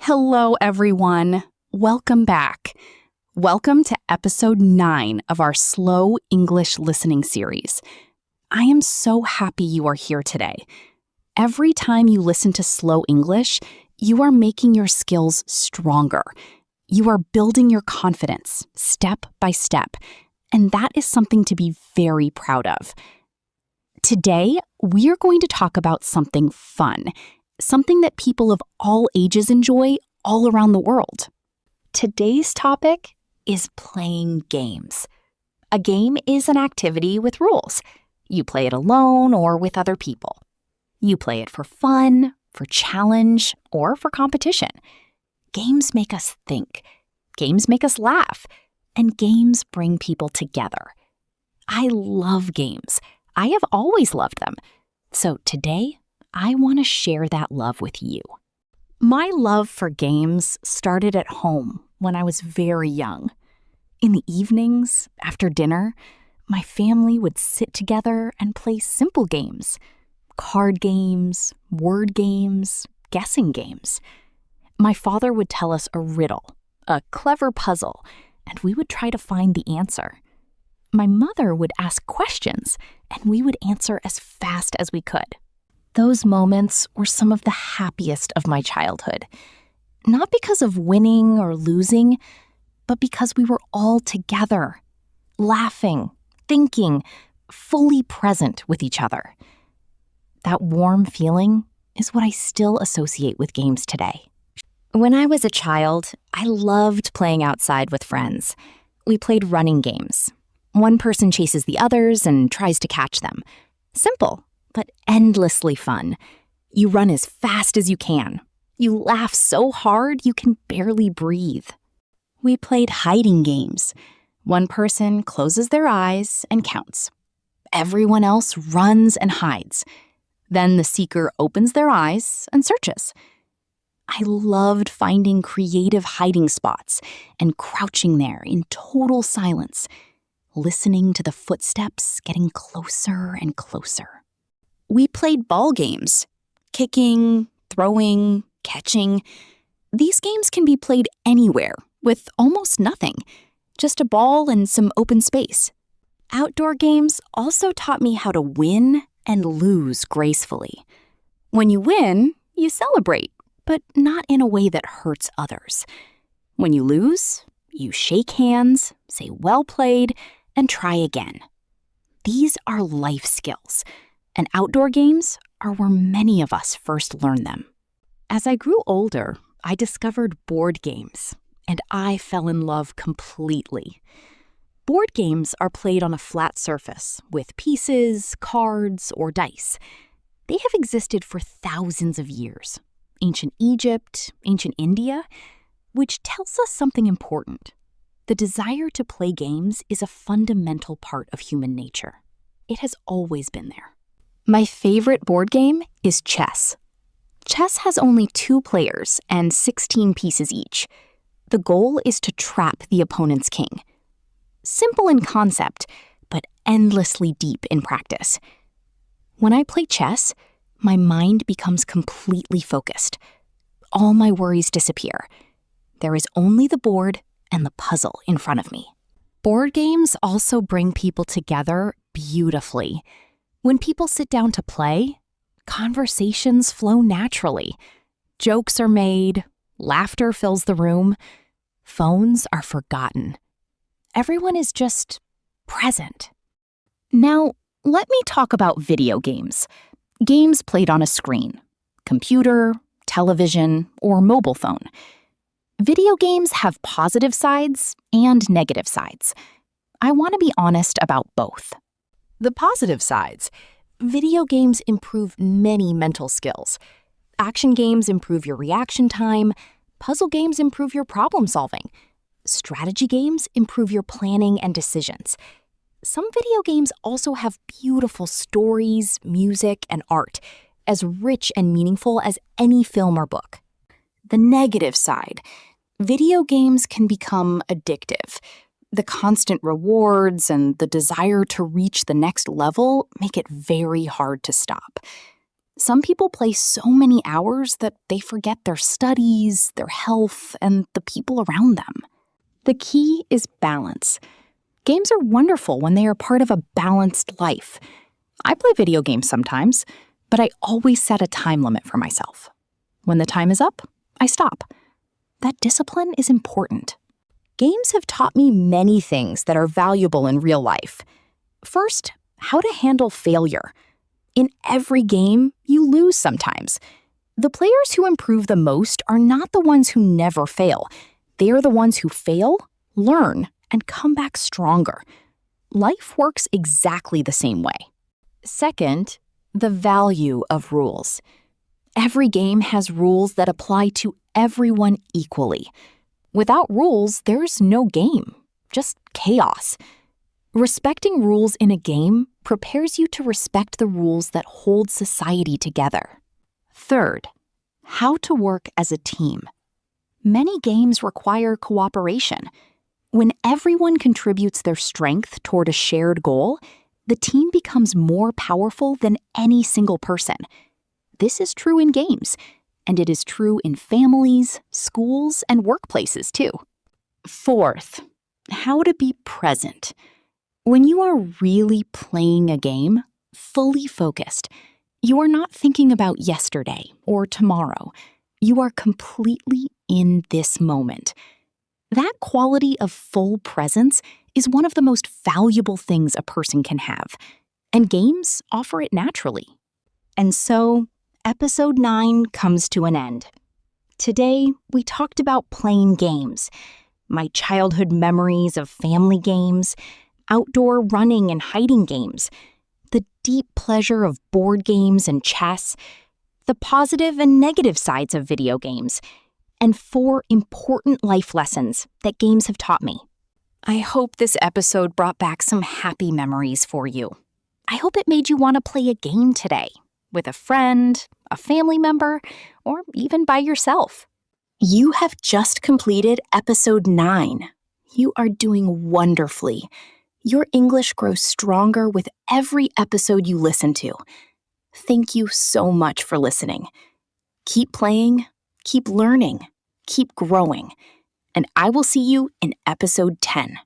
Hello, everyone. Welcome back. Welcome to episode 9 of our Slow English Listening series. I am so happy you are here today. Every time you listen to Slow English, you are making your skills stronger. You are building your confidence step by step, and that is something to be very proud of. Today, we are going to talk about something fun, something that people of all ages enjoy all around the world. Today's topic is playing games. A game is an activity with rules. You play it alone or with other people. You play it for fun, for challenge, or for competition. Games make us think. Games make us laugh. And games bring people together. I love games. I have always loved them. So today, I want to share that love with you. My love for games started at home when I was very young. In the evenings, after dinner, my family would sit together and play simple games. Card games, word games, guessing games. My father would tell us a riddle, a clever puzzle, and we would try to find the answer. My mother would ask questions, and we would answer as fast as we could. Those moments were some of the happiest of my childhood. Not because of winning or losing, but because we were all together, laughing, thinking, fully present with each other. That warm feeling is what I still associate with games today. When I was a child, I loved playing outside with friends. We played running games. One person chases the others and tries to catch them. Simple, but endlessly fun. You run as fast as you can. You laugh so hard you can barely breathe. We played hiding games. One person closes their eyes and counts. Everyone else runs and hides. Then the seeker opens their eyes and searches. I loved finding creative hiding spots and crouching there in total silence, listening to the footsteps getting closer and closer. We played ball games, kicking, throwing, catching. These games can be played anywhere with almost nothing, just a ball and some open space. Outdoor games also taught me how to win and lose gracefully. When you win, you celebrate, but not in a way that hurts others. When you lose, you shake hands, say well played, and try again. These are life skills, and outdoor games are where many of us first learn them. As I grew older, I discovered board games, and I fell in love completely. Board games are played on a flat surface with pieces, cards, or dice. They have existed for thousands of years. Ancient Egypt, ancient India, which tells us something important. The desire to play games is a fundamental part of human nature. It has always been there. My favorite board game is chess. Chess has only 2 players and 16 pieces each. The goal is to trap the opponent's king. Simple in concept, but endlessly deep in practice. When I play chess, my mind becomes completely focused. All my worries disappear. There is only the board and the puzzle in front of me. Board games also bring people together beautifully. When people sit down to play, conversations flow naturally. Jokes are made, laughter fills the room, phones are forgotten. Everyone is just present. Now, let me talk about video games. Games played on a screen, computer, television, or mobile phone. Video games have positive sides and negative sides. I want to be honest about both. The positive sides. Video games improve many mental skills. Action games improve your reaction time. Puzzle games improve your problem solving. Strategy games improve your planning and decisions. Some video games also have beautiful stories, music, and art, as rich and meaningful as any film or book. The negative side. Video games can become addictive. The constant rewards and the desire to reach the next level make it very hard to stop. Some people play so many hours that they forget their studies, their health, and the people around them. The key is balance. Games are wonderful when they are part of a balanced life. I play video games sometimes, but I always set a time limit for myself. When the time is up, I stop. That discipline is important. Games have taught me many things that are valuable in real life. First, how to handle failure. In every game, you lose sometimes. The players who improve the most are not the ones who never fail. They are the ones who fail, learn, and come back stronger. Life works exactly the same way. Second, the value of rules. Every game has rules that apply to everyone equally. Without rules, there's no game, just chaos. Respecting rules in a game prepares you to respect the rules that hold society together. Third, how to work as a team. Many games require cooperation. When everyone contributes their strength toward a shared goal, the team becomes more powerful than any single person. This is true in games, and it is true in families, schools, and workplaces too. Fourth, how to be present. When you are really playing a game, fully focused, you are not thinking about yesterday or tomorrow. You are completely in this moment. That quality of full presence is one of the most valuable things a person can have, and games offer it naturally. And so, Episode 9 comes to an end. Today, we talked about playing games, my childhood memories of family games, outdoor running and hiding games, the deep pleasure of board games and chess, the positive and negative sides of video games, and 4 important life lessons that games have taught me. I hope this episode brought back some happy memories for you. I hope it made you want to play a game today, with a friend, a family member, or even by yourself. You have just completed Episode 9. You are doing wonderfully. Your English grows stronger with every episode you listen to. Thank you so much for listening. Keep playing, keep learning, keep growing, and I will see you in Episode 10.